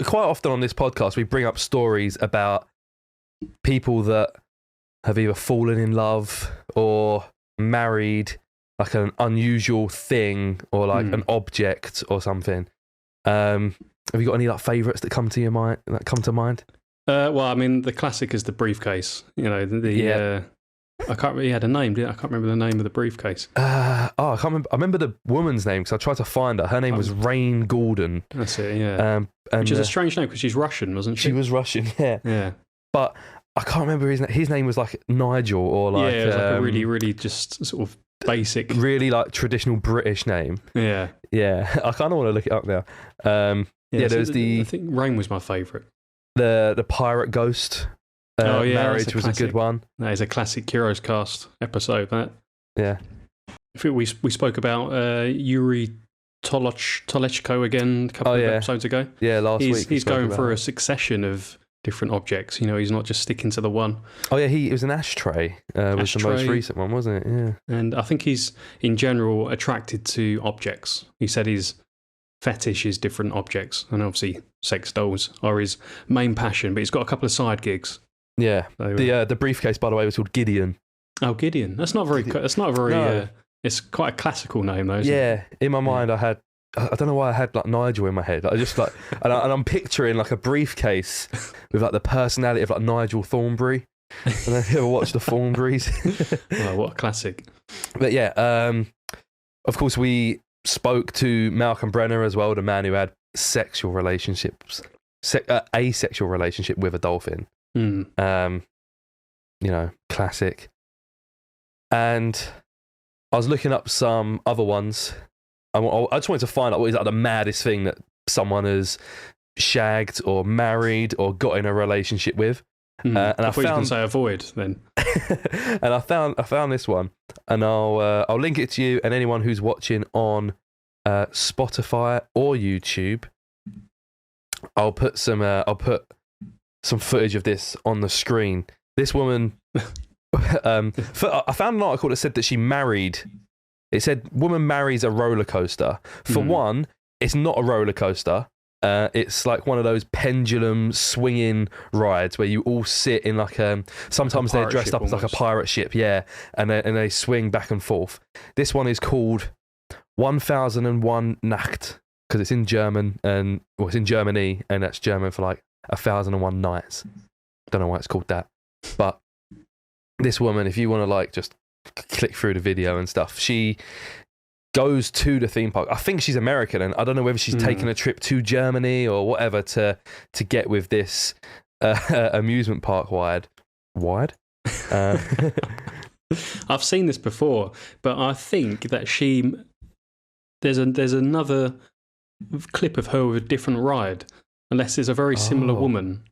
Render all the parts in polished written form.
quite often on this podcast we bring up stories about people that have either fallen in love or married like an unusual thing or like an object or something. Have you got any like favourites that come to your mind? That come to mind? Well, I mean, the classic is the briefcase. You know, I can't really had a name. I can't remember the name of the briefcase. I can't remember. I remember the woman's name because I tried to find her. Her name was Rain Gordon. That's it. Yeah. Which is a strange name because she's Russian, wasn't she? She was Russian. Yeah. Yeah. But I can't remember his name. His name was like Nigel or like it was like a really, really just sort of basic, really like traditional British name. Yeah. Yeah. I kind of want to look it up now. There's I think Rain was my favourite. The pirate ghost. Marriage was a good one. That is a classic Curios Cast episode. That. Yeah. I think we spoke about Yuri Tolechko again a couple of episodes ago. Yeah, last week. He's going through a succession of different objects. You know, he's not just sticking to the one. Oh yeah, it was an ashtray. Was the most recent one, wasn't it? Yeah. And I think he's in general attracted to objects. He said his fetish is different objects, and obviously sex dolls are his main passion. But he's got a couple of side gigs. Yeah. So, the briefcase, by the way, was called Gideon. Oh, Gideon. That's not very. No. It's quite a classical name, though. Isn't it? In my mind, I don't know why I had like Nigel in my head. I just like, and I'm picturing like a briefcase with like the personality of like Nigel Thornberry. And have you ever watched the Thornberrys? Oh, what a classic! But yeah, of course we spoke to Malcolm Brenner as well, the man who had asexual relationship with a dolphin. Classic. And I was looking up some other ones. I just wanted to find out what is like the maddest thing that someone has shagged or married or got in a relationship with. And I thought you were going to say avoid then. And I found this one, and I'll link it to you and anyone who's watching on Spotify or YouTube. I'll put some footage of this on the screen. This woman, I found an article that said that she married. It said woman marries a roller coaster. For one, it's not a roller coaster. It's like one of those pendulum swinging rides where you all sit in like sometimes they're dressed up as like a pirate ship, yeah, and they swing back and forth. This one is called 1001 Nacht because it's in German and it's in Germany, and that's German for like 1001 nights. Don't know why it's called that, but this woman, if you want to like just click through the video and stuff, she goes to the theme park. I think she's American, and I don't know whether she's taken a trip to Germany or whatever to get with this amusement park wide. I've seen this before, but I think that there's another clip of her with a different ride, unless it's a very similar woman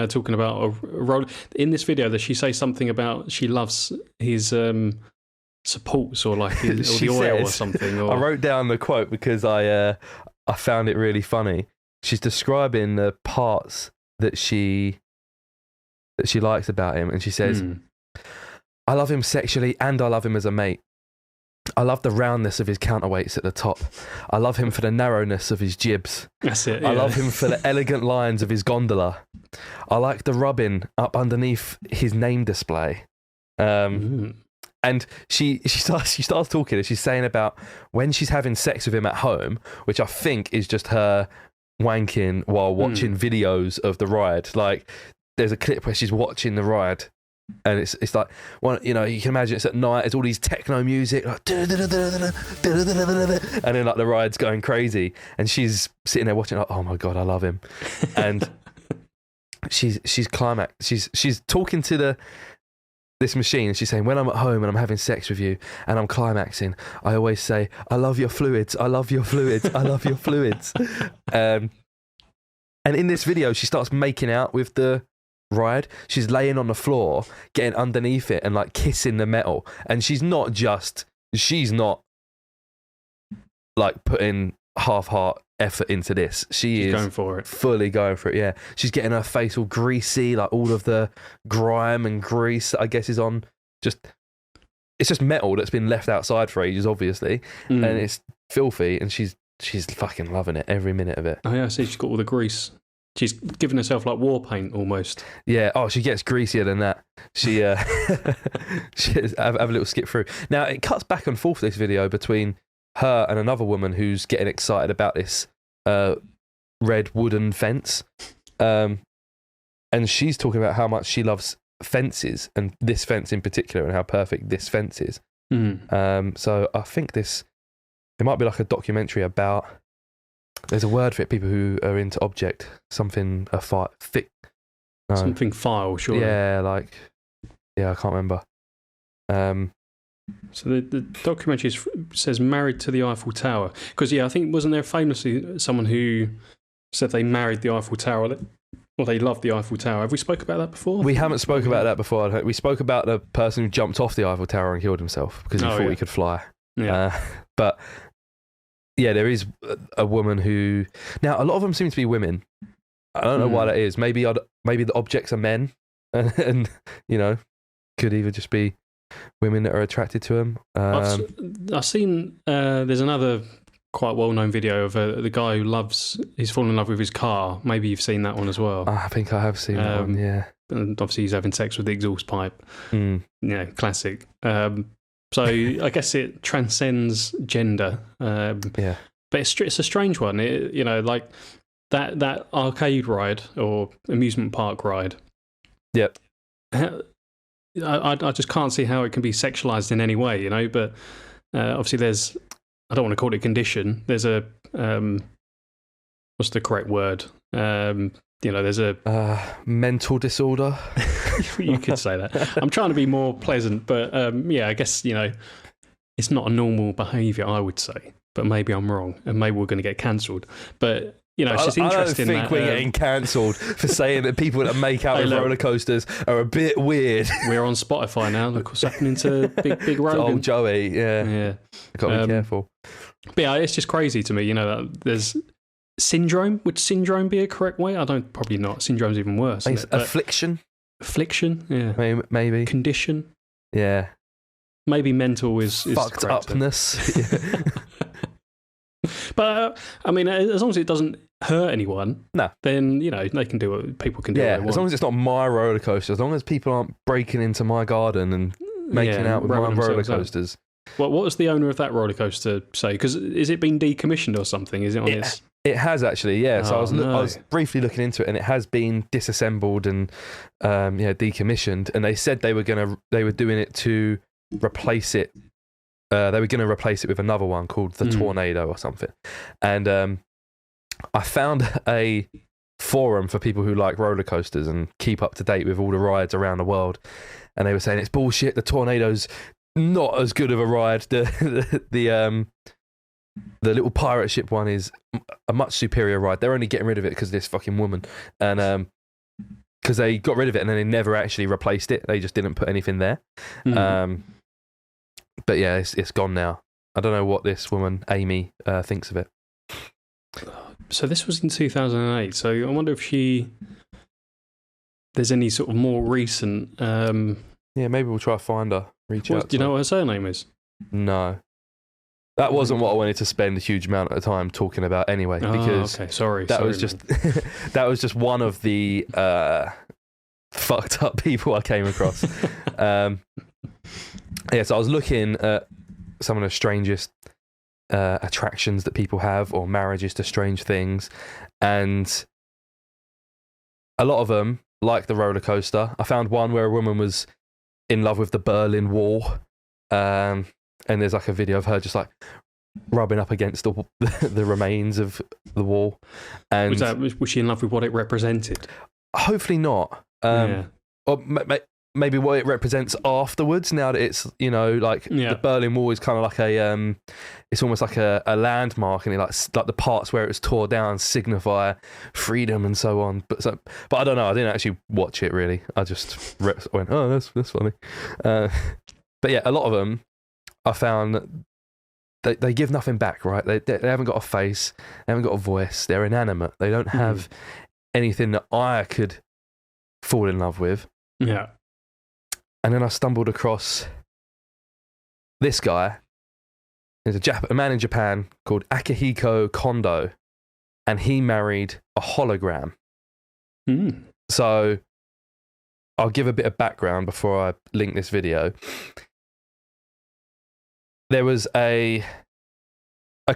talking about a roller. In this video, does she say something about she loves his supports or like or the oil or something? Or... I wrote down the quote because I found it really funny. She's describing the parts that she likes about him, and she says, I love him sexually and I love him as a mate. I love the roundness of his counterweights at the top. I love him for the narrowness of his jibs. That's it. Yeah. I love him for the elegant lines of his gondola. I like the rubbing up underneath his name display. And she starts talking, and she's saying about when she's having sex with him at home, which I think is just her wanking while watching videos of the ride. Like there's a clip where she's watching the ride, and it's like you can imagine it's at night. It's all these techno music, like, and then like the ride's going crazy, and she's sitting there watching like, oh my god, I love him, and she's climaxed. She's talking to this machine, and she's saying, when I'm at home and I'm having sex with you and I'm climaxing, I always say, I love your fluids, I love your fluids, I love your fluids. And in this video, she starts making out with the ride. She's laying on the floor, getting underneath it and like kissing the metal. And she's not like putting half-heart effort into this. She's going for it. Fully going for it, yeah. She's getting her face all greasy, like all of the grime and grease that I guess is on it's just metal that's been left outside for ages, obviously. And it's filthy, and she's fucking loving it, every minute of it. Oh yeah, I see she's got all the grease She's given herself like war paint almost. Yeah. Oh, she gets greasier than that. She have a little skip through. Now it cuts back and forth this video between her and another woman who's getting excited about this red wooden fence, and she's talking about how much she loves fences and this fence in particular, and how perfect this fence is. So I think it might be like a documentary about. There's a word for it. People who are into object, something something file, sure. Yeah, I can't remember. So the documentary says married to the Eiffel Tower, because I think wasn't there famously someone who said they married the Eiffel Tower, or they loved the Eiffel Tower. Have we spoke about that before? We haven't spoke about that before. We spoke about the person who jumped off the Eiffel Tower and killed himself because he thought he could fly. Yeah. But yeah, there is a woman who... Now, a lot of them seem to be women. I don't know why that is. Maybe the objects are men and could either just be women that are attracted to them. I've seen... there's another quite well-known video of the guy who he's fallen in love with his car. Maybe you've seen that one as well. I think I have seen that one, yeah. And obviously he's having sex with the exhaust pipe. Yeah, classic. So I guess it transcends gender. Yeah. But it's a strange one. Like that arcade ride or amusement park ride. Yep. I just can't see how it can be sexualized in any way, But obviously there's... I don't want to call it a condition. There's a... what's the correct word? There's a... mental disorder. You could say that. I'm trying to be more pleasant, but I guess, it's not a normal behaviour, I would say. But maybe I'm wrong, and maybe we're going to get cancelled. But, it's just interesting. I don't think we're getting cancelled for saying that people that make out with roller coasters are a bit weird. We're on Spotify now. Look what's happening to Big Rogan. Old Joey, yeah. Got to be careful. But yeah, it's just crazy to me, that there's... Syndrome? Would syndrome be a correct way? Probably not. Syndrome's even worse. Affliction? Affliction, yeah. Maybe. Condition? Yeah. Maybe mental is fucked upness. But, as long as it doesn't hurt anyone, then, they can do what people can do. Yeah, as long as it's not my roller coaster, as long as people aren't breaking into my garden and making out with my roller coasters. What was the owner of that roller coaster say? Because is it been decommissioned or something? Is it on its... It has actually, yeah. So I was briefly looking into it, and it has been disassembled and decommissioned. And they said they were doing it to replace it. They were going to replace it with another one called the Tornado or something. And I found a forum for people who like roller coasters and keep up to date with all the rides around the world. And they were saying it's bullshit. The Tornado's not as good of a ride. The little pirate ship one is a much superior ride. They're only getting rid of it because of this fucking woman. And because they got rid of it and then they never actually replaced it. They just didn't put anything there. But yeah, it's gone now. I don't know what this woman, Amy, thinks of it. So this was in 2008. So I wonder if there's any sort of more recent... Yeah, maybe we'll try to find her. Reach out. Do you know what her surname is? No. That wasn't what I wanted to spend a huge amount of time talking about anyway, because okay. Sorry, was just that was just one of the fucked up people I came across. So I was looking at some of the strangest attractions that people have, or marriages to strange things, and a lot of them, like the roller coaster. I found one where a woman was in love with the Berlin Wall. And there's like a video of her just like rubbing up against the remains of the wall. And was she in love with what it represented? Hopefully not. Or maybe what it represents afterwards. Now that it's the Berlin Wall is kind of like it's almost like a landmark, and it like the parts where it was tore down signify freedom and so on. But I don't know. I didn't actually watch it really. I just went, oh, that's funny. But yeah, a lot of them. I found they give nothing back, right? They haven't got a face, they haven't got a voice, they're inanimate. They don't have anything that I could fall in love with. Yeah. And then I stumbled across this guy. There's a man in Japan called Akihiko Kondo, and he married a hologram. So I'll give a bit of background before I link this video. There was a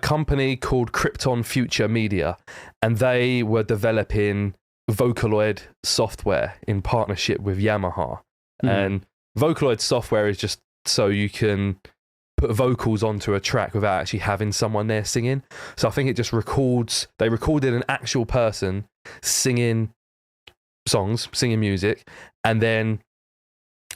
company called Crypton Future Media, and they were developing vocaloid software in partnership with Yamaha. And vocaloid software is just so you can put vocals onto a track without actually having someone there singing. So I think it just they recorded an actual person singing songs, singing music, and then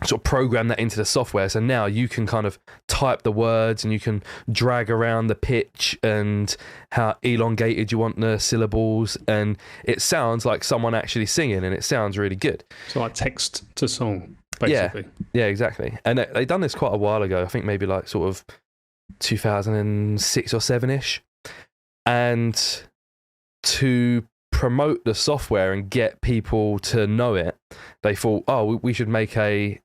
sort of program that into the software. So now you can kind of type the words and you can drag around the pitch and how elongated you want the syllables, and it sounds like someone actually singing, and it sounds really good. So like text to song, basically. Yeah, exactly. And they done this quite a while ago. I think maybe like sort of 2006 or 7-ish. And to promote the software and get people to know it, they thought, oh, we should make a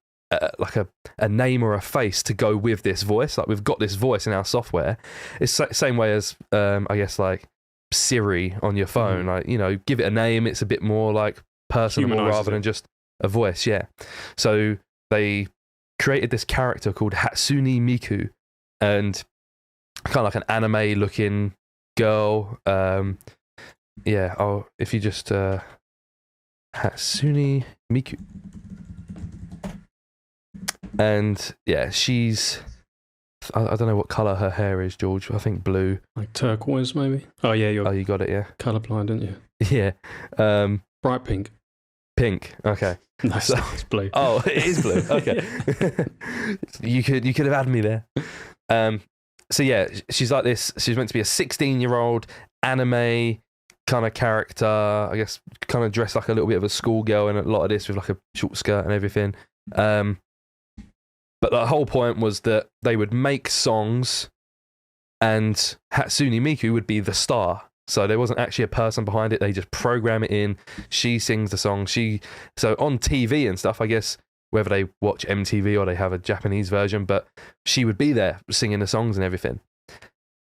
name or a face to go with this voice. Like, we've got this voice in our software. It's the same way as I guess like Siri on your phone. Like, you know, give it a name. It's a bit more like personable rather than just a voice. Yeah. So they created this character called Hatsune Miku, and kind of like an anime looking girl. If you just Hatsune Miku. And yeah, she's, I don't know what colour her hair is, George. I think blue. Like turquoise, maybe? Oh, yeah. You got it, yeah. Colourblind, didn't you? Yeah. Bright pink. Pink, okay. No, it's blue. Oh, it is blue. Okay. You could have had me there. So yeah, she's like this. She's meant to be a 16-year-old anime kind of character. I guess kind of dressed like a little bit of a schoolgirl, and a lot of this with like a short skirt and everything. But the whole point was that they would make songs, and Hatsune Miku would be the star. So there wasn't actually a person behind it. They just program it in. She sings the song. So on TV and stuff, I guess, whether they watch MTV or they have a Japanese version, but she would be there singing the songs and everything.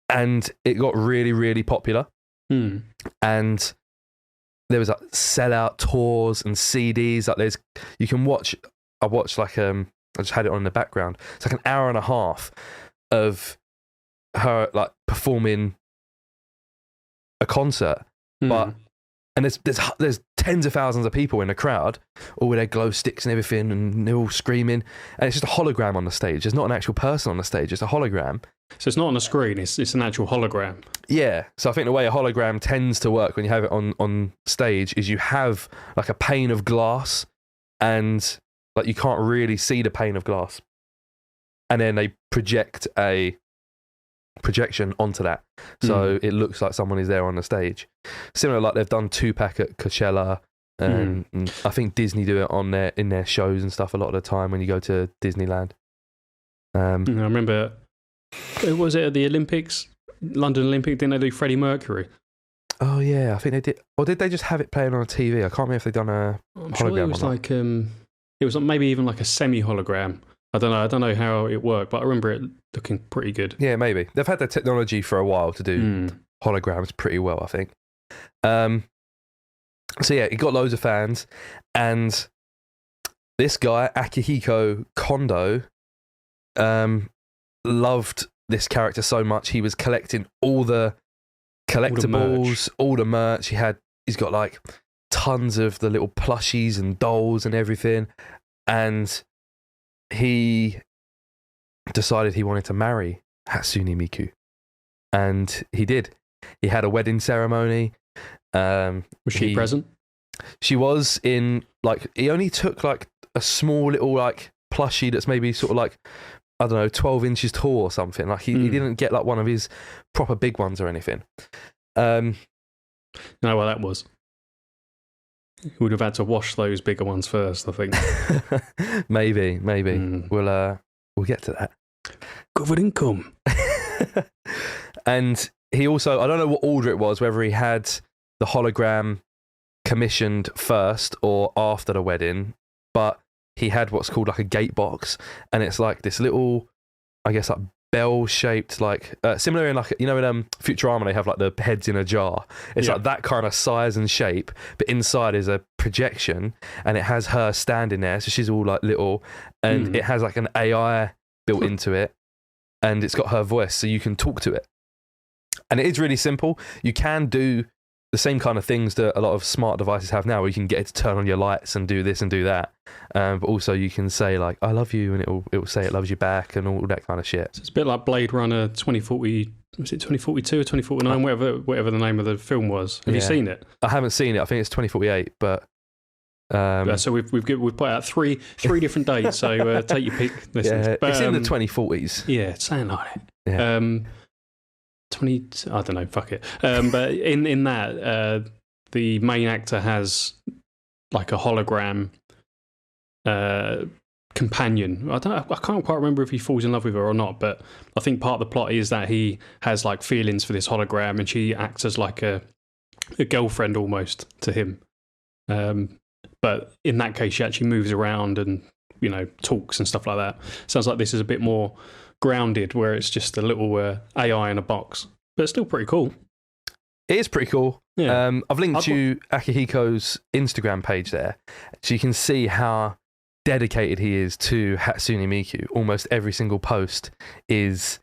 And it got really, really popular. And there was like sellout tours and CDs. Like you can watch. I watched like I just had it on in the background. It's like an hour and a half of her like performing a concert, and there's tens of thousands of people in the crowd, all with their glow sticks and everything, and they're all screaming. And it's just a hologram on the stage. There's not an actual person on the stage. It's a hologram. So it's not on a screen. It's an actual hologram. Yeah. So I think the way a hologram tends to work when you have it on stage is you have like a pane of glass, and like you can't really see the pane of glass, and then they project a projection onto that, so it looks like someone is there on the stage. Similar, like they've done Tupac at Coachella, and I think Disney do it in their shows and stuff a lot of the time when you go to Disneyland. I remember, was it at the Olympics, London Olympic? Didn't they do Freddie Mercury? Oh yeah, I think they did. Or did they just have it playing on a TV? I can't remember if they've done a hologram. Sure it was like it was maybe even like a semi-hologram. I don't know how it worked, but I remember it looking pretty good. Yeah, maybe. They've had the technology for a while to do holograms pretty well, I think. So yeah, it got loads of fans, and this guy, Akihiko Kondo, loved this character so much. He was collecting all the collectibles, all the merch. He's got like tons of the little plushies and dolls and everything, and he decided he wanted to marry Hatsune Miku, and he did. He had a wedding ceremony. Was she present? She was in, like, he only took like a small little like plushie that's maybe sort of like, I don't know, 12 inches tall or something. Like he didn't get like one of his proper big ones or anything. You know what that was? He would have had to wash those bigger ones first, I think. maybe. We'll get to that. Covered in cum. And he also, I don't know what order it was, whether he had the hologram commissioned first or after the wedding, but he had what's called like a gate box, and it's like this little, I guess, like bell-shaped, like similar in like, you know, in Futurama they have like the heads in a jar. It's like that kind of size and shape, but inside is a projection, and it has her standing there, so she's all like little, and it has like an AI built into it, and it's got her voice, so you can talk to it. And it is really simple. You can do the same kind of things that a lot of smart devices have now, where you can get it to turn on your lights and do this and do that. But also you can say like, I love you, and it will say it loves you back and all that kind of shit. So it's a bit like Blade Runner 2040, was it 2042 or 2049, whatever the name of the film was. Have you seen it? I haven't seen it. I think it's 2048, but... so we've put out three different dates, so take your pick. Listen. Yeah, it's in the 2040s. Yeah, it's saying like it. Yeah. 20, I don't know, fuck it. But in that, the main actor has like a hologram companion. I can't quite remember if he falls in love with her or not, but I think part of the plot is that he has like feelings for this hologram, and she acts as like a girlfriend almost to him. But in that case, she actually moves around and, you know, talks and stuff like that. Sounds like this is a bit more grounded, where it's just a little AI in a box, but it's still pretty cool. It is pretty cool. Yeah. I've linked you Akihiko's Instagram page there, so you can see how dedicated he is to Hatsune Miku. Almost every single post is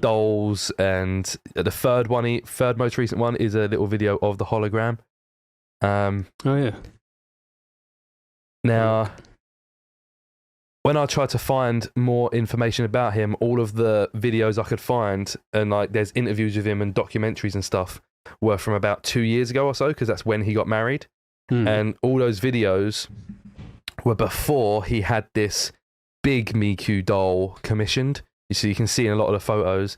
dolls, and the third most recent one is a little video of the hologram. Oh yeah. Now, when I tried to find more information about him, all of the videos I could find, and like there's interviews with him and documentaries and stuff, were from about 2 years ago or so, because that's when he got married. And all those videos were before he had this big Miku doll commissioned. So you can see in a lot of the photos,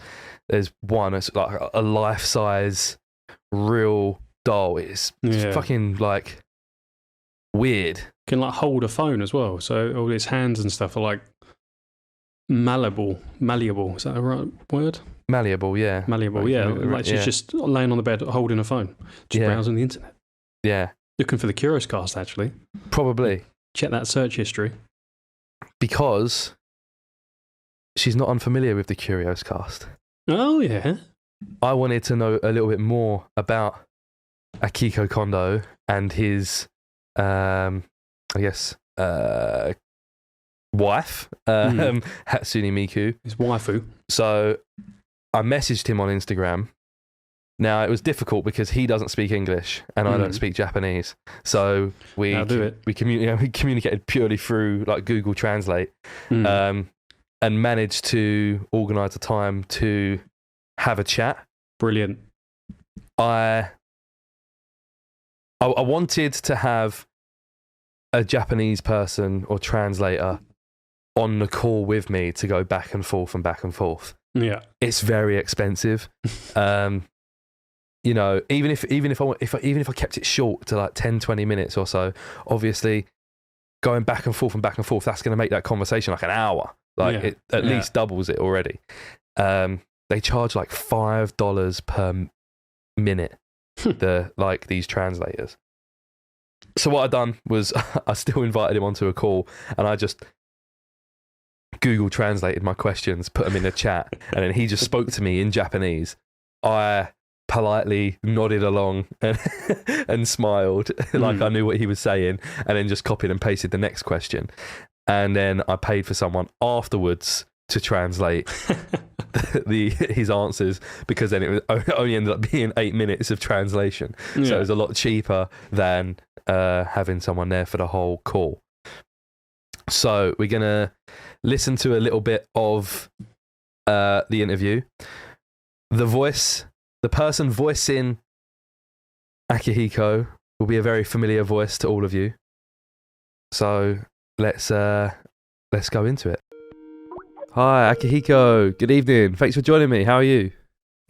there's one, it's like a life-size real doll. It's fucking like weird. Can like hold a phone as well, so all his hands and stuff are like malleable. Is that the right word? Malleable, yeah. Malleable, yeah. Like she's just laying on the bed holding a phone, just browsing the internet. Yeah. Looking for the Curios Cast, actually. Probably. Check that search history. Because she's not unfamiliar with the Curios Cast. Oh, yeah. I wanted to know a little bit more about Akihiko Kondo and his, wife, Hatsune Miku. His waifu. So I messaged him on Instagram. Now, it was difficult because he doesn't speak English and I don't speak Japanese. So we communicated purely through like Google Translate, and managed to organise a time to have a chat. Brilliant. I wanted to have a Japanese person or translator on the call with me to go back and forth and back and forth. Yeah. It's very expensive. You know, even if I kept it short to like 10-20 minutes or so, obviously going back and forth, that's going to make that conversation like an hour. Like it at least doubles it already. They charge like $5 per minute, these translators. So what I done was I still invited him onto a call, and I just Google translated my questions, put them in a chat, and then he just spoke to me in Japanese. I politely nodded along and smiled like I knew what he was saying, and then just copied and pasted the next question. And then I paid for someone afterwards to translate his answers, because then it only ended up being 8 minutes of translation. So it was a lot cheaper than having someone there for the whole call. So we're going to listen to a little bit of the interview. The person voicing Akihiko will be a very familiar voice to all of you. So let's go into it. Hi, Akihiko. Good evening. Thanks for joining me. How are you?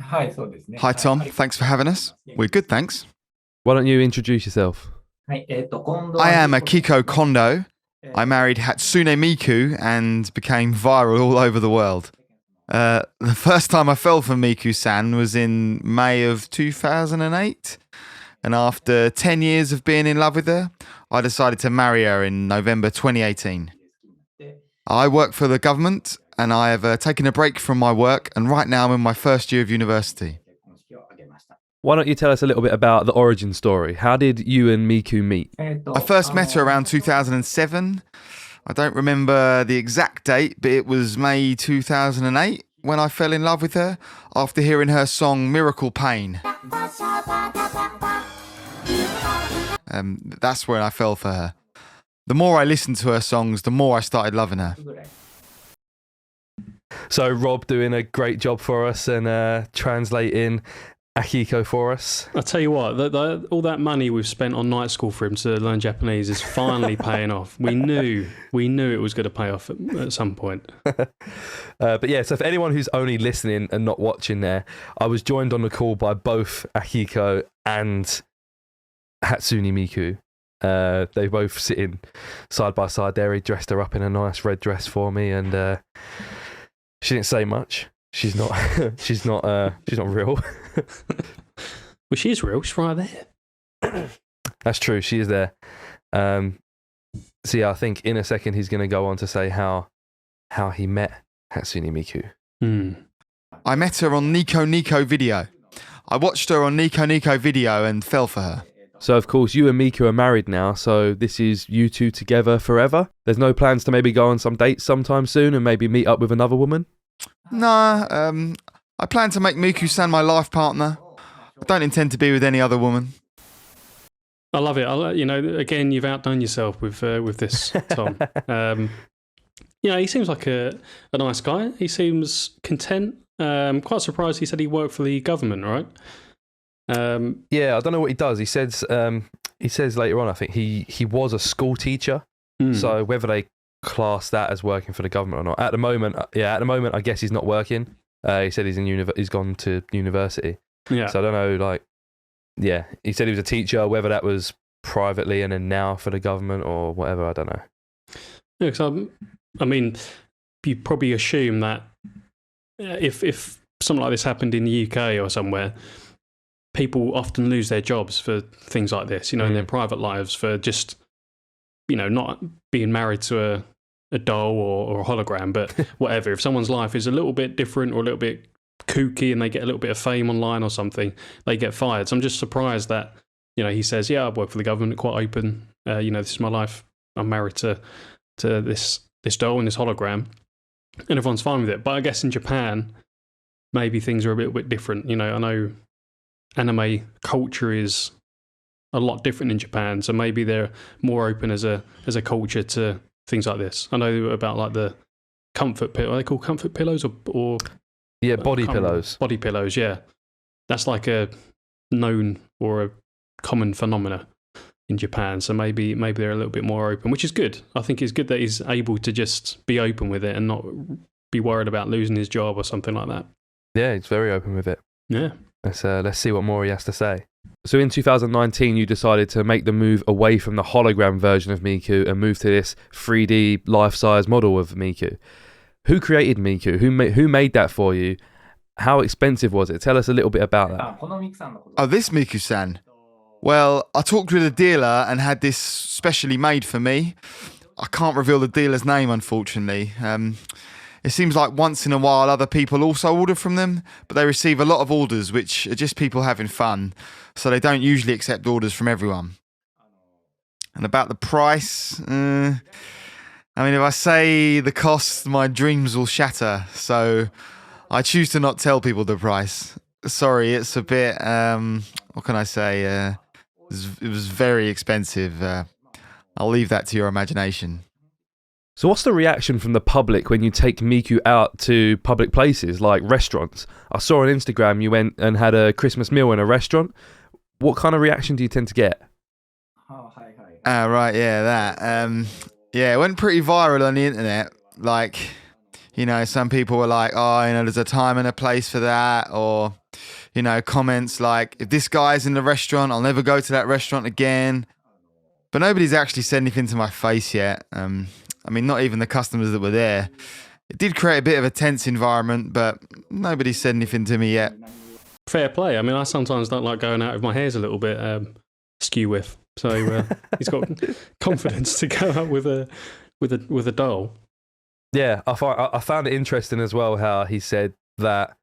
Hi, Tom. Thanks for having us. We're good, thanks. Why don't you introduce yourself? I am Akihiko Kondo. I married Hatsune Miku and became viral all over the world. The first time I fell for Miku-san was in May of 2008. And after 10 years of being in love with her, I decided to marry her in November 2018. I work for the government, and I have taken a break from my work, and right now I'm in my first year of university. Why don't you tell us a little bit about the origin story? How did you and Miku meet? I first met her around 2007. I don't remember the exact date, but it was May 2008 when I fell in love with her after hearing her song Miracle Pain. That's when I fell for her. The more I listened to her songs, the more I started loving her. So Rob doing a great job for us and translating Akihiko for us. I'll tell you what, all that money we've spent on night school for him to learn Japanese is finally paying off. We knew it was going to pay off at some point. But yeah, so for anyone who's only listening and not watching there, I was joined on the call by both Akihiko and Hatsune Miku. They both sitting side by side there. He dressed her up in a nice red dress for me, and she didn't say much. She's not real. Well, she is real. She's right there. That's true. She is there. So yeah, I think in a second he's going to go on to say how he met Hatsune Miku. I met her on Nico Nico Video. I watched her on Nico Nico Video and fell for her. So of course you and Miku are married now, so this is you two together forever? There's no plans to maybe go on some dates sometime soon and maybe meet up with another woman? Nah, I plan to make Miku-san my life partner. I don't intend to be with any other woman. I love it. Again, you've outdone yourself with this, Tom. He seems like a nice guy. He seems content. Quite surprised he said he worked for the government, right? Yeah, I don't know what he does. He says later on, I think he was a school teacher. So whether they class that as working for the government or not, at the moment, I guess he's not working. He said he's gone to university. Yeah. So I don't know, he said he was a teacher, whether that was privately and then now for the government or whatever, I don't know. Yeah, because you probably assume that if something like this happened in the UK or somewhere, people often lose their jobs for things like this, in their private lives, for just, not being married to a doll or a hologram, but whatever. If someone's life is a little bit different or a little bit kooky and they get a little bit of fame online or something, they get fired. So I'm just surprised that, he says, yeah, I work for the government, quite open. This is my life. I'm married to this doll and this hologram, and everyone's fine with it. But I guess in Japan, maybe things are a little bit different. I know anime culture is a lot different in Japan, so maybe they're more open as a culture to things like this. I know about like the comfort pillow. Are they called comfort pillows or yeah, body pillows? Body pillows, yeah. That's like a known or a common phenomena in Japan. So maybe they're a little bit more open, which is good. I think it's good that he's able to just be open with it and not be worried about losing his job or something like that. Yeah, he's very open with it. Yeah. Let's see what more he has to say. So in 2019, you decided to make the move away from the hologram version of Miku and move to this 3D life-size model of Miku. Who created Miku? Who made that for you? How expensive was it? Tell us a little bit about that. Oh, this Miku-san. Well, I talked with a dealer and had this specially made for me. I can't reveal the dealer's name, unfortunately. It seems like once in a while other people also order from them, but they receive a lot of orders which are just people having fun, so they don't usually accept orders from everyone. And about the price, if I say the cost, my dreams will shatter, so I choose to not tell people the price. Sorry, it's a bit, what can I say, it was very expensive. I'll leave that to your imagination. So what's the reaction from the public when you take Miku out to public places like restaurants? I saw on Instagram you went and had a Christmas meal in a restaurant. What kind of reaction do you tend to get? Right, yeah, that. It went pretty viral on the internet. Like, some people were like, there's a time and a place for that. Or, comments like, if this guy's in the restaurant, I'll never go to that restaurant again. But nobody's actually said anything to my face yet. Not even the customers that were there. It did create a bit of a tense environment, but nobody said anything to me yet. Fair play. I sometimes don't like going out with my hairs a little bit skew with. So he's got confidence to go out with a doll. Yeah, I found it interesting as well how he said that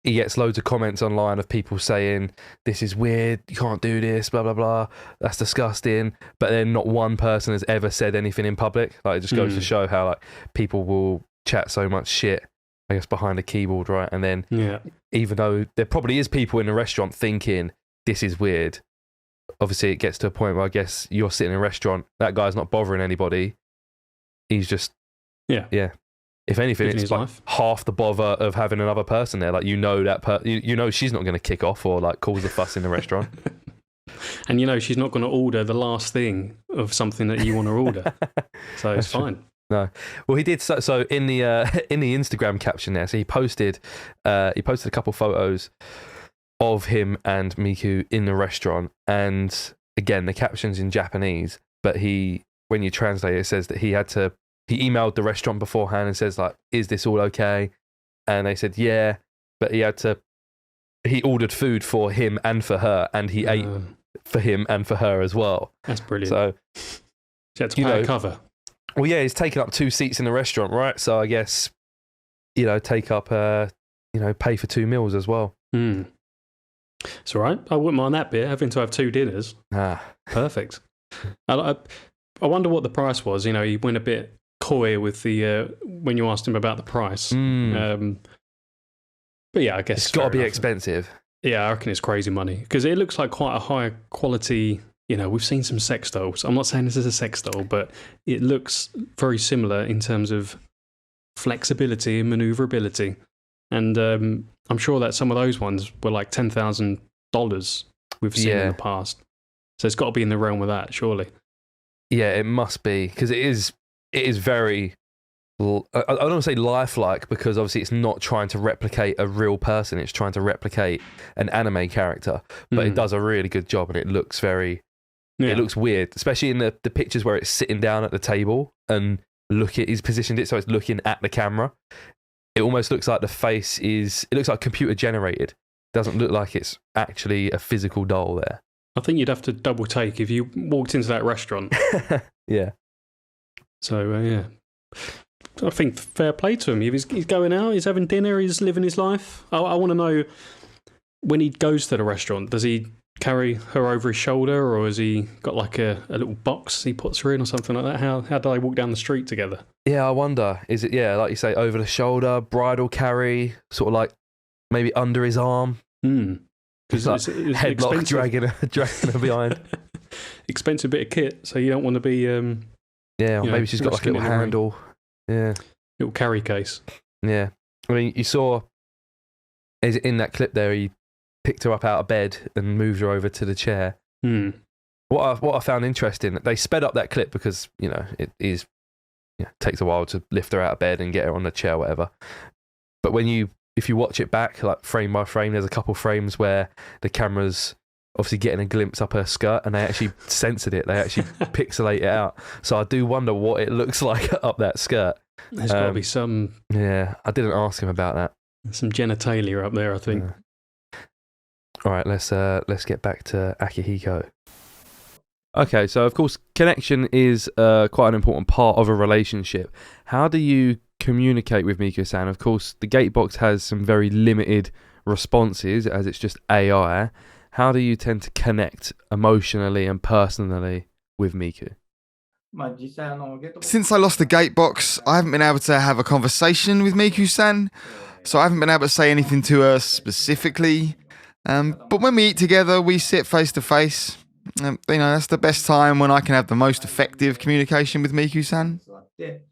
he gets loads of comments online of people saying, this is weird, you can't do this, blah, blah, blah, that's disgusting. But then not one person has ever said anything in public. Like, it just goes to show how like people will chat so much shit, I guess, behind a keyboard, right? And then even though there probably is people in the restaurant thinking, this is weird, obviously it gets to a point where I guess you're sitting in a restaurant, that guy's not bothering anybody. He's just, yeah. If anything, Living it's his like life. half the bother of having another person there. Like, you know she's not going to kick off or like cause a fuss in the restaurant. And she's not going to order the last thing of something that you want to order. So it's fine. No. Well, he did so in the Instagram caption there. So he posted a couple photos of him and Miku in the restaurant, and again the caption's in Japanese, but when you translate it says that he emailed the restaurant beforehand and says like, is this all okay? And they said yeah, but he ordered food for him and for her, and he ate for him and for her as well. That's brilliant. So she had to pay a cover. Well, yeah, he's taken up 2 seats in the restaurant, right? So I guess take up pay for 2 meals as well. It's all right. I wouldn't mind that bit, having to have 2 dinners. Perfect. I wonder what the price was. He went a bit coy with the when you asked him about the price. But yeah, I guess it's got to be expensive. Yeah, I reckon it's crazy money because it looks like quite a high quality. We've seen some sex dolls. I'm not saying this is a sex doll, but it looks very similar in terms of flexibility and maneuverability. And I'm sure that some of those ones were like $10,000 we've seen in the past. So it's got to be in the realm of that, surely. Yeah, it must be, because it is very, I don't want to say lifelike, because obviously it's not trying to replicate a real person, it's trying to replicate an anime character, but it does a really good job, and it looks it looks weird, especially in the pictures where it's sitting down at the table and he's positioned it so it's looking at the camera. It almost looks like the face it looks like computer generated. It doesn't look like it's actually a physical doll there. I think you'd have to double take if you walked into that restaurant. Yeah. So, yeah. I think fair play to him. If he's going out, he's having dinner, he's living his life. I want to know, when he goes to the restaurant, does he carry her over his shoulder, or has he got like a little box he puts her in or something like that? How do they walk down the street together? Yeah, I wonder. Is it, like you say, over the shoulder, bridal carry, sort of like maybe under his arm? Because like headlock dragging her behind. Expensive bit of kit, so you don't want to be... or maybe she's got like a little handle. Yeah. Little carry case. Yeah. I mean, you saw in that clip there, he picked her up out of bed and moved her over to the chair. What I found interesting, they sped up that clip because, it takes a while to lift her out of bed and get her on the chair or whatever. But if you watch it back, like frame by frame, there's a couple frames where the camera's obviously getting a glimpse up her skirt, and they actually censored it. They actually pixelate it out. So I do wonder what it looks like up that skirt. There's got to be some... Yeah, I didn't ask him about that. Some genitalia up there, I think. All right, let's get back to Akihiko. Okay, so of course, connection is quite an important part of a relationship. How do you communicate with Miku-san? Of course, the Gatebox has some very limited responses, as it's just AI. How do you tend to connect emotionally and personally with Miku? Since I lost the Gatebox, I haven't been able to have a conversation with Miku-san, so I haven't been able to say anything to her specifically. But when we eat together, we sit face to face. That's the best time when I can have the most effective communication with Miku-san.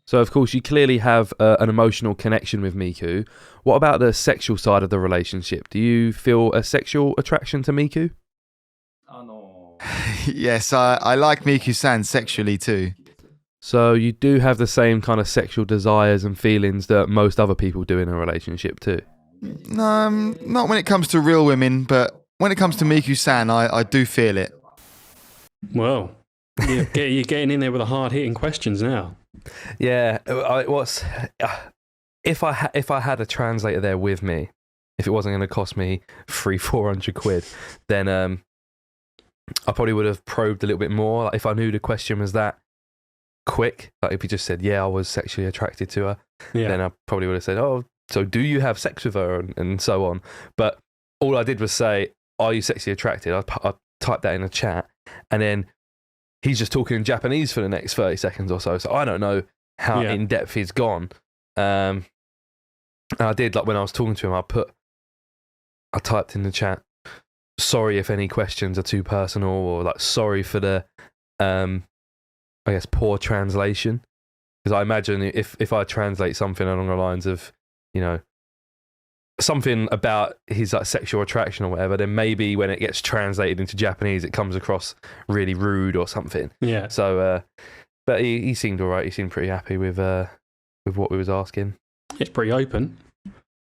So, of course, you clearly have an emotional connection with Miku. What about the sexual side of the relationship? Do you feel a sexual attraction to Miku? Yes, I like Miku-san sexually too. So you do have the same kind of sexual desires and feelings that most other people do in a relationship too? Not when it comes to real women, but when it comes to Miku-san, I do feel it. Well, you're getting in there with the hard-hitting questions now. Yeah, if I had a translator there with me, if it wasn't going to cost me 300-400 quid, then I probably would have probed a little bit more. Like if I knew the question was that quick. Like if he just said, "Yeah, I was sexually attracted to her," Yeah. then I probably would have said, "Oh, so do you have sex with her?" and so on. But all I did was say, "Are you sexually attracted?" I typed that in the chat, and then he's just talking in Japanese for the next 30 seconds or so. So I don't know how in depth he's gone. And I did, like when I was talking to him, I typed in the chat, "Sorry if any questions are too personal," or like, "Sorry for the, I guess, poor translation." Because I imagine if I translate something along the lines of, you know, something about his like sexual attraction or whatever, then maybe when it gets translated into Japanese, it comes across really rude or something. Yeah. So, but he seemed all right. He seemed pretty happy with what we was asking. It's pretty open.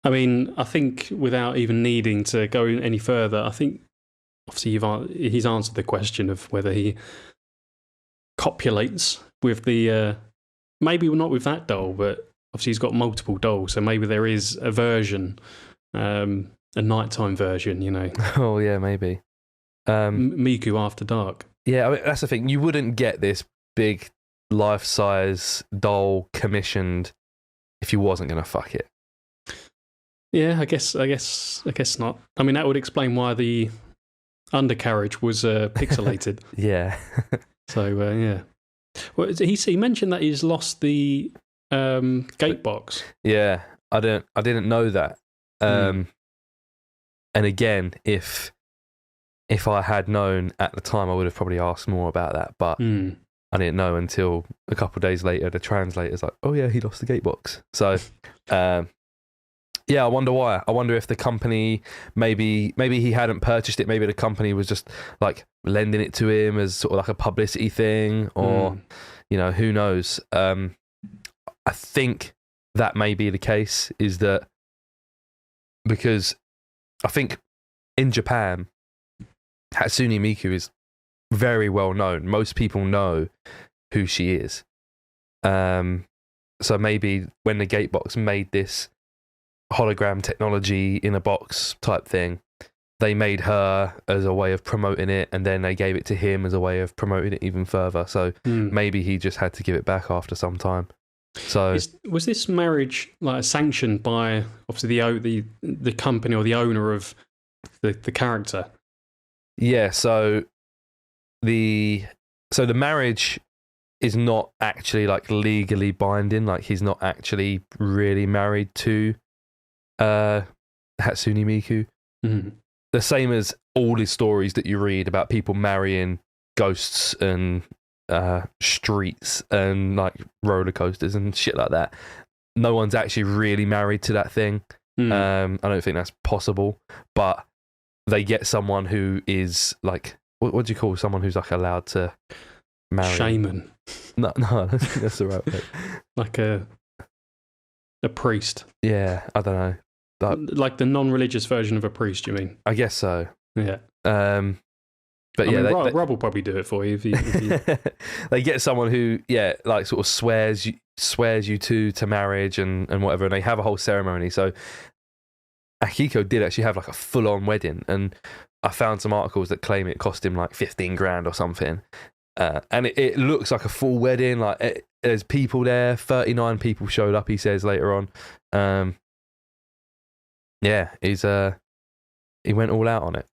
I mean, I think without even needing to go any further, I think obviously he's answered the question of whether he copulates with the maybe not with that doll, but obviously he's got multiple dolls, so maybe there is a version, a nighttime version, you know. Oh yeah, maybe. Miku After Dark. Yeah, I mean, that's the thing. You wouldn't get this big life-size doll commissioned if you wasn't going to fuck it. Yeah, I guess not. I mean, that would explain why the undercarriage was pixelated. Yeah. So yeah. Well, he mentioned that he's lost the gate box. Yeah, I didn't know that. And again, if I had known at the time, I would have probably asked more about that. But I didn't know until a couple of days later. The translator's like, "Oh yeah, he lost the gate box." So, yeah, I wonder why. I wonder if the company maybe he hadn't purchased it. Maybe the company was just like lending it to him as sort of like a publicity thing, or you know, who knows. I think that may be the case. Is that because I think in Japan, Hatsune Miku is very well known. Most people know who she is. So maybe when the Gatebox made this hologram technology in a box type thing, they made her as a way of promoting it, and then they gave it to him as a way of promoting it even further. So maybe he just had to give it back after some time. So was this marriage like sanctioned by obviously the company or the owner of the character? Yeah, so the marriage is not actually like legally binding. Like he's not actually really married to Hatsune Miku. Mm-hmm. The same as all the stories that you read about people marrying ghosts and streets and like roller coasters and shit like that. No one's actually really married to that thing. I don't think that's possible, but they get someone who is like, what do you call someone who's like allowed to marry? Shaman. No, I don't think that's the right word. Like a priest. Yeah, I don't know. Like the non-religious version of a priest, you mean? I guess so. Yeah. But I yeah, mean, Rob will probably do it for you if you... They get someone who, yeah, like sort of swears you to marriage and whatever, and they have a whole ceremony. So Akihiko did actually have like a full-on wedding, and I found some articles that claim it cost him like 15 grand or something. And it looks like a full wedding. Like there's people there. 39 people showed up. He says later on. Yeah, he went all out on it.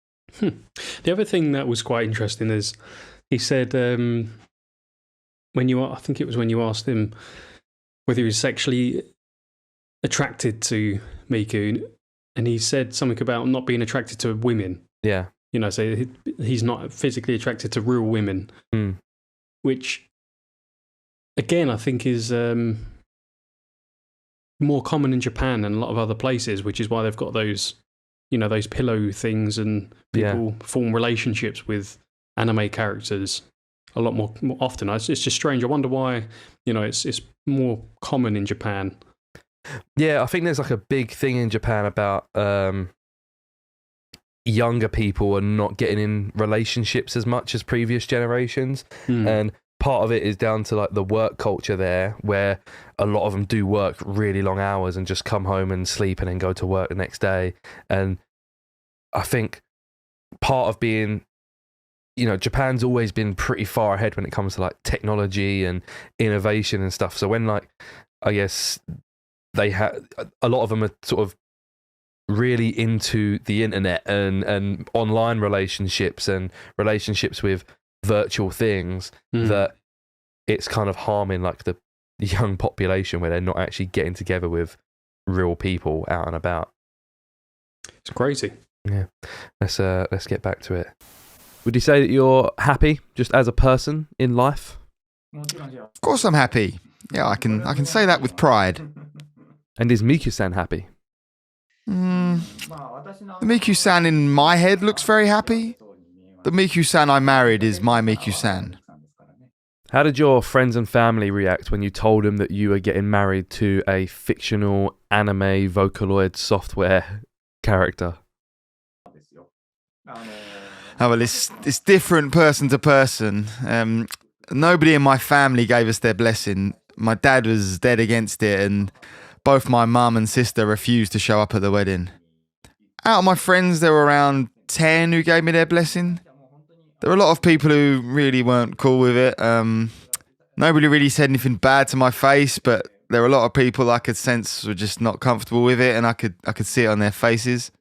The other thing that was quite interesting is he said I think it was when you asked him whether he was sexually attracted to Miku, and he said something about not being attracted to women. Yeah. You know, so he's not physically attracted to real women, which, again, I think is more common in Japan and a lot of other places, which is why they've got those, you know, those pillow things, and people form relationships with anime characters a lot more often. It's just strange. I wonder why, you know, it's more common in Japan. Yeah, I think there's like a big thing in Japan about younger people are not getting in relationships as much as previous generations. And part of it is down to like the work culture there, where a lot of them do work really long hours and just come home and sleep and then go to work the next day. And I think part of being Japan's always been pretty far ahead when it comes to like technology and innovation and stuff. So when like, I guess they had a lot of them are sort of really into the internet and online relationships and relationships with virtual things, that it's kind of harming like the young population where they're not actually getting together with real people out and about. It's crazy. Yeah. Let's get back to it. Would you say that you're happy just as a person in life? Of course I'm happy. Yeah, I can say that with pride. And is Miku-san happy? The Miku-san in my head looks very happy. The Miku-san I married is my Miku-san. How did your friends and family react when you told them that you were getting married to a fictional anime vocaloid software character? Oh, well, it's different person to person. Nobody in my family gave us their blessing. My dad was dead against it, and both my mum and sister refused to show up at the wedding. Out of my friends, there were around 10 who gave me their blessing. There were a lot of people who really weren't cool with it. Nobody really said anything bad to my face, but there were a lot of people I could sense were just not comfortable with it, and I could see it on their faces.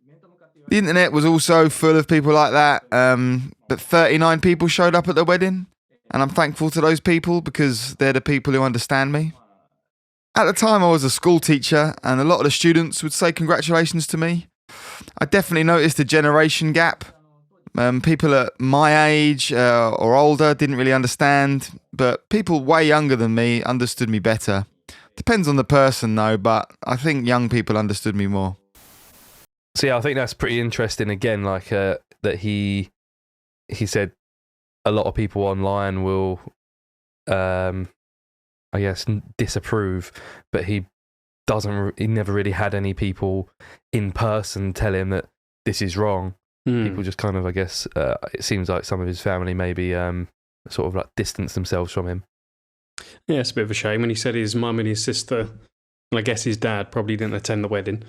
The internet was also full of people like that, but 39 people showed up at the wedding, and I'm thankful to those people because they're the people who understand me. At the time, I was a school teacher, and a lot of the students would say congratulations to me. I definitely noticed a generation gap. People at my age or older didn't really understand, but people way younger than me understood me better. Depends on the person, though, but I think young people understood me more. So yeah, I think that's pretty interesting. Again, like that he said a lot of people online will, I guess, disapprove, but he never really had any people in person tell him that this is wrong. People just kind of, I guess, it seems like some of his family maybe sort of like distance themselves from him. Yeah, it's a bit of a shame when he said his mum and his sister, and I guess his dad probably didn't attend the wedding.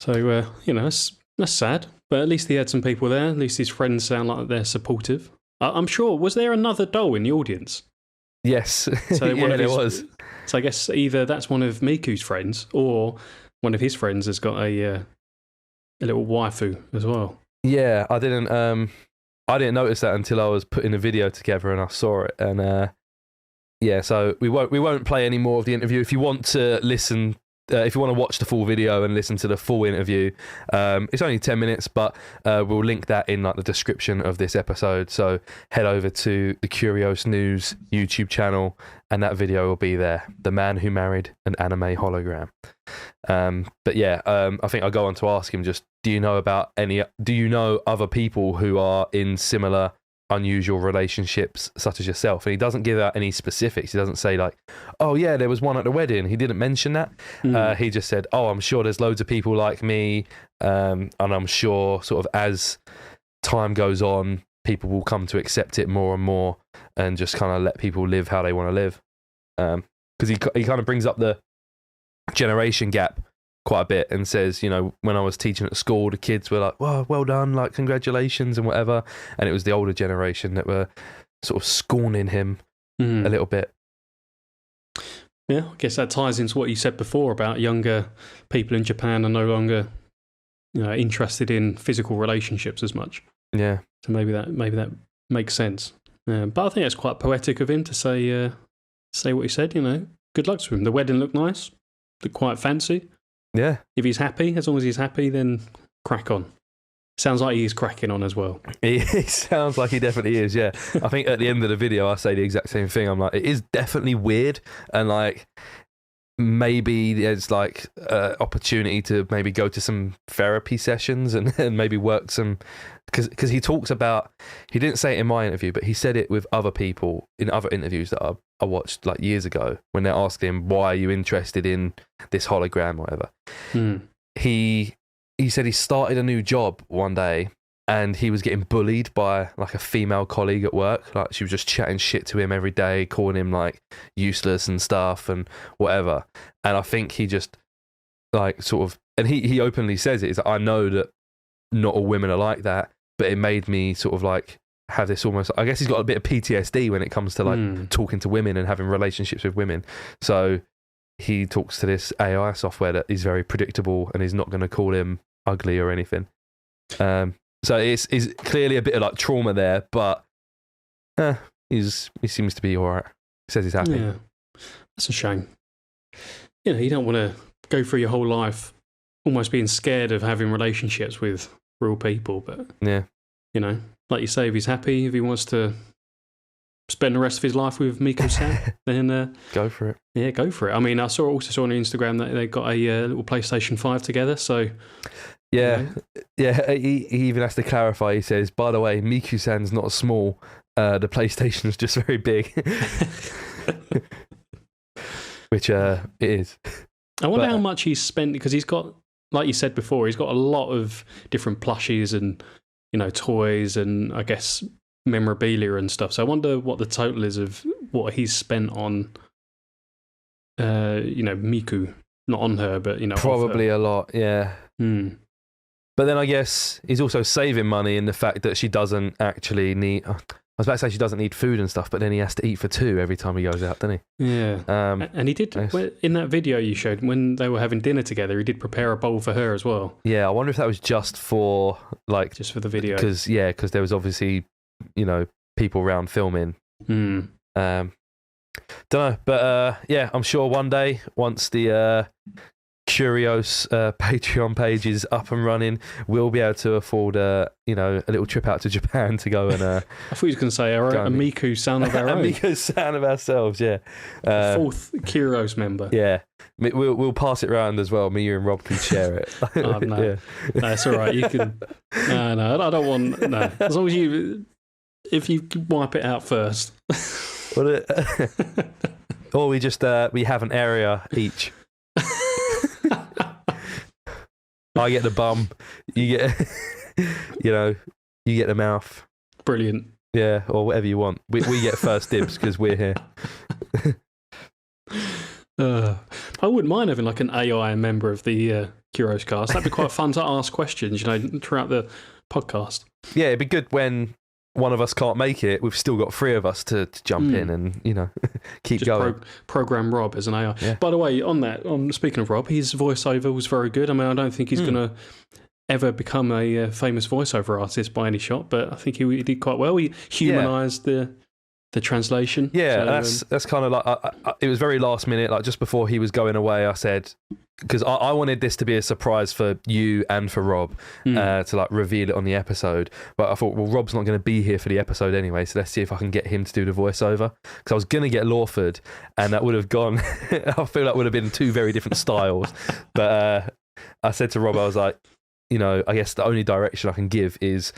So, that's sad, but at least he had some people there. At least his friends sound like they're supportive. I'm sure, was there another doll in the audience? Yes. So yeah, there was. So I guess either that's one of Miku's friends or one of his friends has got a little waifu as well. Yeah, I didn't notice that until I was putting a video together and I saw it. And yeah, so we won't play any more of the interview. If you want to listen, if you want to watch the full video and listen to the full interview, it's only 10 minutes, but we'll link that in like the description of this episode. So head over to the Curios News YouTube channel, and that video will be there. The man who married an anime hologram. But yeah, I think I'll go on to ask him just, do you know other people who are in similar unusual relationships such as yourself? And he doesn't give out any specifics. He doesn't say like, oh yeah, there was one at the wedding. He didn't mention that. He just said, oh, I'm sure there's loads of people like me, and I'm sure sort of as time goes on, people will come to accept it more and more and just kind of let people live how they want to live. Because he kind of brings up the generation gap quite a bit and says, when I was teaching at school, the kids were like, well done, like congratulations and whatever, and it was the older generation that were sort of scorning him a little bit. Yeah, I guess that ties into what you said before about younger people in Japan are no longer interested in physical relationships as much. Yeah, so maybe that makes sense. But I think it's quite poetic of him to say what he said. Good luck to him. The wedding looked nice, looked quite fancy. Yeah. If he's happy, as long as he's happy, then crack on. Sounds like he's cracking on as well. He sounds like he definitely is, yeah. I think at the end of the video, I say the exact same thing. I'm like, it is definitely weird. And like, maybe there's like opportunity to maybe go to some therapy sessions and maybe work some... Because he talks about... He didn't say it in my interview, but he said it with other people in other interviews that I watched like years ago when they're asking him, why are you interested in this hologram or whatever. He said he started a new job one day and he was getting bullied by like a female colleague at work. Like she was just chatting shit to him every day, calling him like useless and stuff and whatever. And I think he just like sort of, and he openly says it, is I know that not all women are like that, but it made me sort of like have this almost, I guess he's got a bit of PTSD when it comes to like talking to women and having relationships with women. So he talks to this AI software that is very predictable and is not going to call him ugly or anything. So it's clearly a bit of like trauma there, but he seems to be all right. He says he's happy. Yeah, that's a shame. You don't want to go through your whole life almost being scared of having relationships with real people, but yeah, like you say, if he's happy, if he wants to spend the rest of his life with Miku-san, then go for it. Yeah, go for it. I mean, I also saw on Instagram that they got a little PlayStation 5 together, so... Yeah, he even has to clarify. He says, by the way, Miku-san's not small, the PlayStation's just very big. Which it is. I wonder how much he's spent, because he's got, like you said before, he's got a lot of different plushies and, toys and, I guess, memorabilia and stuff. So I wonder what the total is of what he's spent on, Miku. Not on her, but, probably a lot, yeah. Hmm. But then I guess he's also saving money in the fact that she doesn't actually need... I was about to say she doesn't need food and stuff, but then he has to eat for two every time he goes out, doesn't he? Yeah. And he did, in that video you showed, when they were having dinner together, he did prepare a bowl for her as well. Yeah, I wonder if that was just for, like... Just for the video. Because there was obviously, people around filming. Mm. Don't know, but I'm sure one day, once the Curios Patreon page is up and running, we'll be able to afford a little trip out to Japan to go and. I thought you were going to say a Miku-san of our own. A Miku-san of ourselves, yeah. Fourth Curios member. Yeah, we'll pass it round as well. Me, you, and Rob can share it. Oh, no, yeah. No, it's all right. You can. No, I don't want. No, as long as if you wipe it out first. Or we just we have an area each. I get the bum, you get, you get the mouth. Brilliant. Yeah, or whatever you want. We get first dibs because we're here. I wouldn't mind having like an AI member of the Curios Cast. That'd be quite fun to ask questions, throughout the podcast. Yeah, it'd be good when one of us can't make it. We've still got three of us to jump in and keep just going. Program Rob as an AI. Yeah. By the way, speaking of Rob, his voiceover was very good. I mean, I don't think he's going to ever become a famous voiceover artist by any shot, but I think he did quite well. He humanised the translation. Yeah, so, that's kind of like it was very last minute. Like just before he was going away, I said, because I wanted this to be a surprise for you and for Rob to like reveal it on the episode. But I thought, well, Rob's not going to be here for the episode anyway, so let's see if I can get him to do the voiceover. Because I was going to get Lawford, and that would have gone. I feel like would have been two very different styles. But I said to Rob, I was like, I guess the only direction I can give is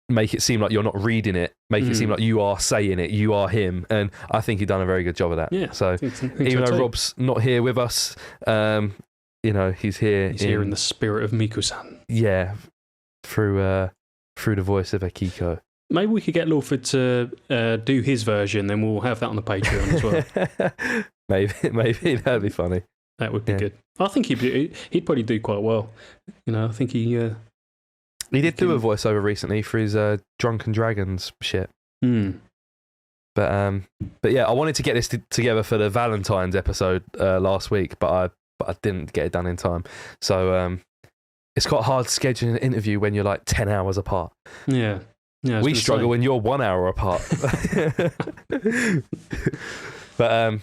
make it seem like you're not reading it, make it seem like you are saying it, you are him, and I think he's done a very good job of that. Yeah, so even though Rob's not here with us, he's here. He's here in the spirit of Miku-san. Yeah, through the voice of Akihiko. Maybe we could get Lawford to do his version, then we'll have that on the Patreon as well. Maybe that'd be funny. That would be good. I think he'd probably do quite well. I think he. He did do a voiceover recently for his Drunken Dragons shit. But yeah, I wanted to get this together for the Valentine's episode last week, but I didn't get it done in time. So it's quite hard scheduling an interview when you're like 10 hours apart. Yeah. We struggle when you're 1 hour apart. But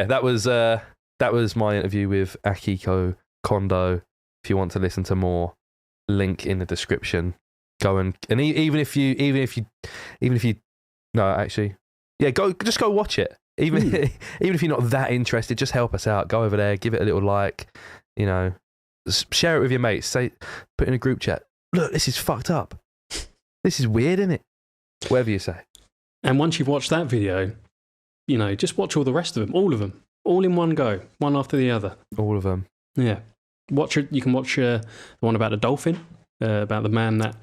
that was my interview with Akihiko Kondo. If you want to listen to more, link in the description. Go and even if you no, actually, yeah, just go watch it. Even if you're not that interested, just help us out. Go over there, give it a little like, share it with your mates. Put in a group chat. Look, this is fucked up. This is weird, isn't it? Whatever you say. And once you've watched that video, just watch all the rest of them, all of them, all in one go, one after the other. All of them. Yeah. You can watch the one about the dolphin, about the man that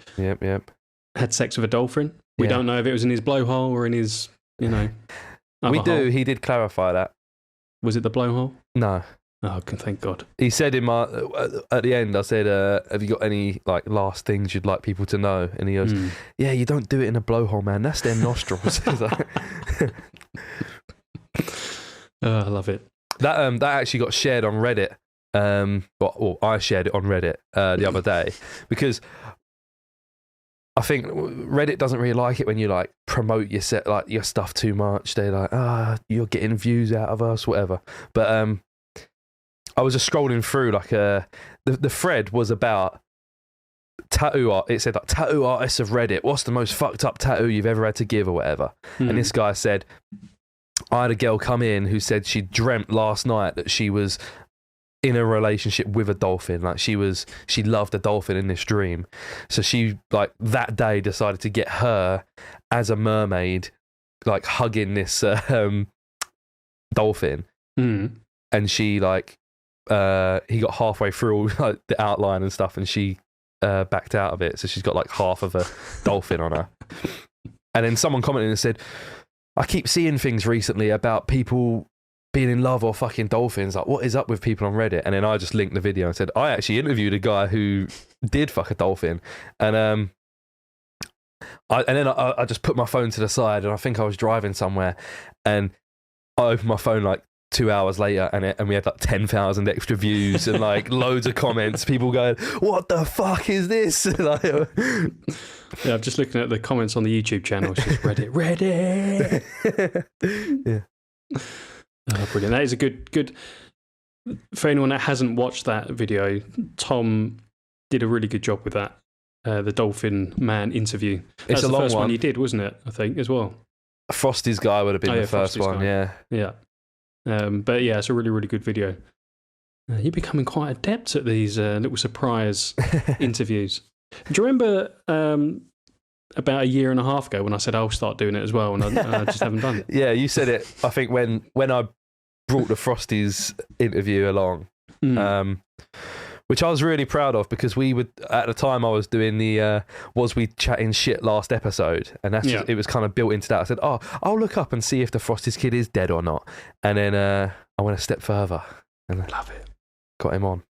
had sex with a dolphin. We don't know if it was in his blowhole or in his, we do. hole. He did clarify that. Was it the blowhole? No. Oh, thank God. He said in my at the end, I said, "Have you got any like last things you'd like people to know?" And he goes, "Yeah, you don't do it in a blowhole, man. That's their nostrils." I love it. That actually got shared on Reddit. Well, I shared it on Reddit the other day because I think Reddit doesn't really like it when you like promote your stuff too much. They're like, you're getting views out of us, whatever. But I was just scrolling through like the thread was about tattoo art. It said like tattoo artists of Reddit. What's the most fucked up tattoo you've ever had to give or whatever? And this guy said, I had a girl come in who said she dreamt last night that she was in a relationship with a dolphin. Like she loved a dolphin in this dream. So she like that day decided to get her as a mermaid, like hugging this dolphin. And she like, he got halfway through all like, the outline and stuff and she backed out of it. So she's got like half of a dolphin on her. And then someone commented and said, I keep seeing things recently about people being in love or fucking dolphins. Like, what is up with people on Reddit? And then I just linked the video and said, I actually interviewed a guy who did fuck a dolphin. And I just put my phone to the side and I think I was driving somewhere and I opened my phone like 2 hours later and we had like 10,000 extra views and like loads of comments. People going, what the fuck is this? Like, yeah, I'm just looking at the comments on the YouTube channel. It's just Reddit. Yeah. Oh, brilliant. That is a good. For anyone that hasn't watched that video, Tom did a really good job with that. The Dolphin Man interview. That's it's a the long first one he did, wasn't it? I think as well. Frosty's guy would have been the first Frosty's one. guy. Yeah. But yeah, it's a really, really good video. You're becoming quite adept at these little surprise interviews. Do you remember about a year and a half ago when I said I'll start doing it as well, and I just haven't done it? Yeah, you said it. I think when I brought the Frosties interview along, which I was really proud of because we would at the time I was doing the was we chatting shit last episode, and that's just, it was kind of built into that. I said, I'll look up and see if the Frosties kid is dead or not, and then I went a step further and love it, got him on.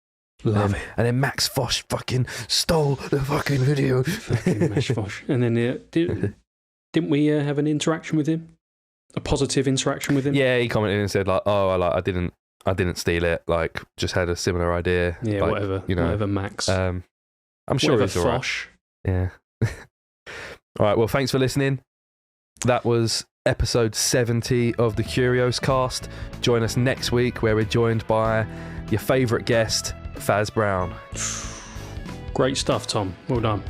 Love it. And then Max Fosh fucking stole the fucking video. Fucking Max Fosh. And then didn't we have an interaction with him? A positive interaction with him? Yeah, he commented and said like, I didn't steal it. Like, just had a similar idea. Yeah, like, whatever. You know, whatever, Max. I'm sure whatever, he's all right. Fosh. Yeah. All right. Well, thanks for listening. That was episode 70 of the Curios Cast. Join us next week where we're joined by your favourite guest, Faz Brown. Great stuff, Tom. Well done.